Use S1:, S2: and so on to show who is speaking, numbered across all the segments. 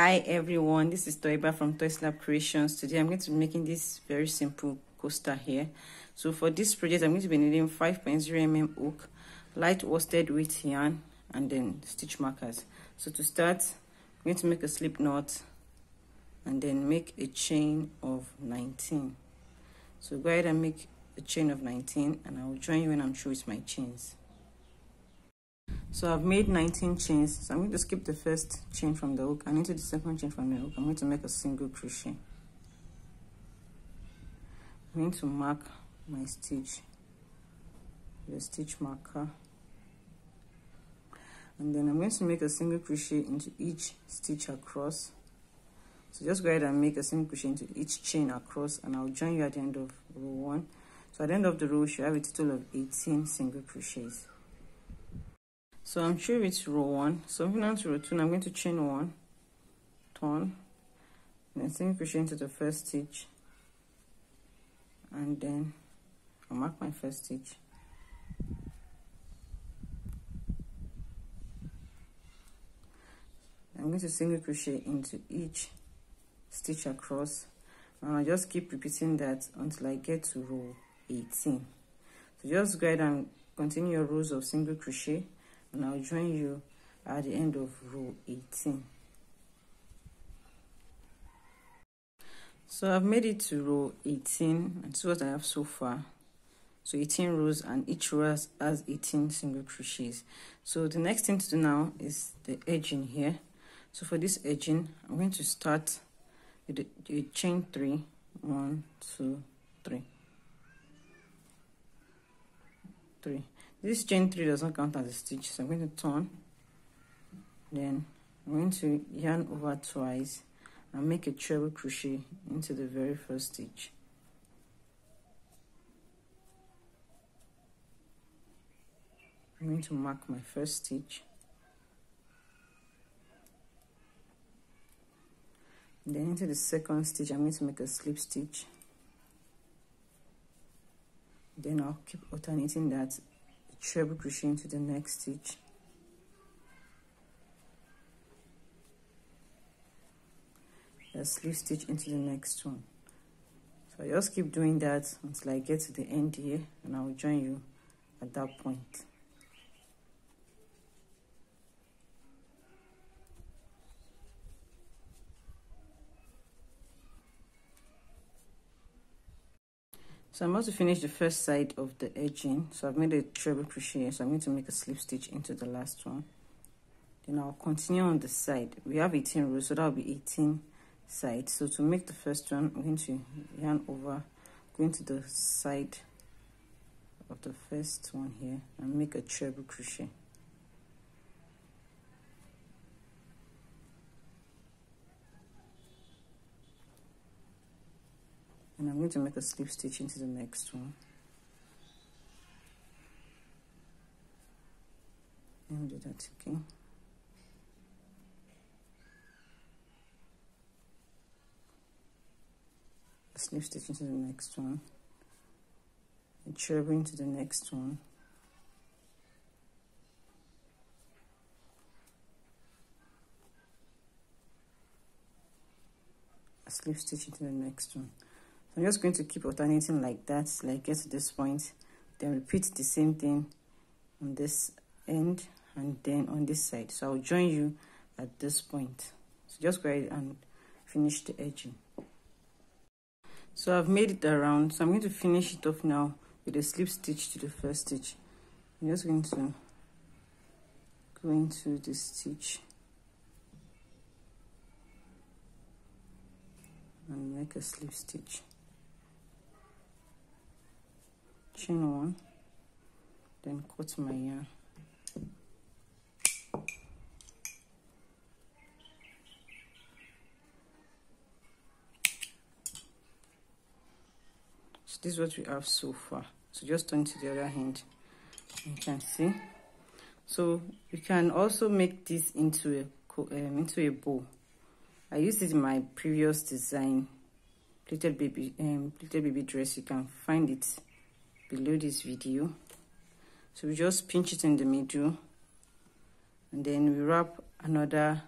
S1: Hi everyone, this is Toiba from Toys Lab Creations. Today I'm going to be making this very simple coaster here. So for this project I'm going to be needing 5.0mm hook, light worsted weight yarn, and then stitch markers. So to start, I'm going to make a slip knot and then make a chain of 19. So go ahead and make a chain of 19 and I will join you when I'm through with my chains. So I've made 19 chains, so I'm going to skip the first chain from the hook and into the second chain from the hook. I'm going to make a single crochet. I'm going to mark my stitch with a stitch marker, and then I'm going to make a single crochet into each stitch across. So just go ahead and make a single crochet into each chain across, and I'll join you at the end of row 1. So at the end of the row, you should have a total of 18 single crochets. So I'm through with row 1. So moving on to row 2, I'm going to chain 1, turn, and then single crochet into the first stitch, and then I'll mark my first stitch. I'm going to single crochet into each stitch across, and I'll just keep repeating that until I get to row 18. So just go ahead and continue your rows of single crochet, and I'll join you at the end of row 18. So I've made it to row 18, and see what I have so far. So 18 rows, and each row has 18 single crochets. So the next thing to do now is the edging here. So for this edging, I'm going to start with the chain 3. 1, 2, 3. This chain 3 does not count as a stitch, so I'm going to turn, then I'm going to yarn over twice and make a treble crochet into the very first stitch. I'm going to mark my first stitch, then into the second stitch I'm going to make a slip stitch. Then I'll keep alternating that, treble crochet into the next stitch, a slip stitch into the next one. So I just keep doing that until I get to the end here, and I will join you at that point. So I'm about to finish the first side of the edging. So I've made a treble crochet, so I'm going to make a slip stitch into the last one. Then I'll continue on the side. We have 18 rows, so that'll be 18 sides. So to make the first one, I'm going to yarn over, go into the side of the first one here and make a treble crochet. And I'm going to make a slip stitch into the next one. Let me do that again. A slip stitch into the next one. A treble into the next one. A slip stitch into the next one. I'm just going to keep alternating like that till I get to this point, then repeat the same thing on this end and then on this side. So I'll join you at this point. So just go ahead and finish the edging. So I've made it around, so I'm going to finish it off now with a slip stitch to the first stitch. I'm just going to go into this stitch and make a slip stitch. Chain 1, then cut my yarn. So this is what we have so far. So just turn to the other hand, you can see. So you can also make this into a bow. I used it in my previous design, pleated baby dress. You can find it below this video. So we just pinch it in the middle, and then we wrap another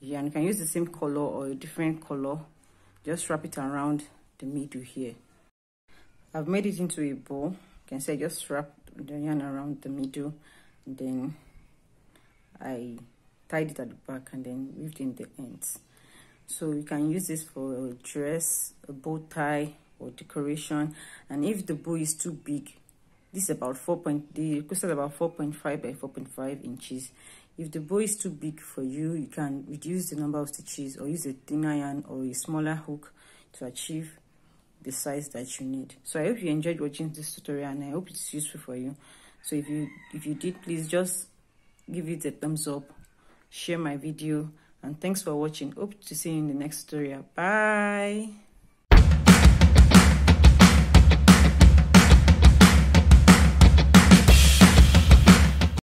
S1: here, and you can use the same color or a different color. Just wrap it around the middle here. I've made it into a bow. You can see I just wrapped the yarn around the middle, and then I tied it at the back and then weaved in the ends. So you can use this for a dress, a bow tie, or decoration. And if the bow is too big, this is about the coaster is about 4.5 by 4.5 inches. If the bow is too big for you, you can reduce the number of stitches or use a thinner yarn or a smaller hook to achieve the size that you need. So I hope you enjoyed watching this tutorial, and I hope it's useful for you. So if you did, please just give it a thumbs up, share my video, and thanks for watching. Hope to see you in the next tutorial. Bye.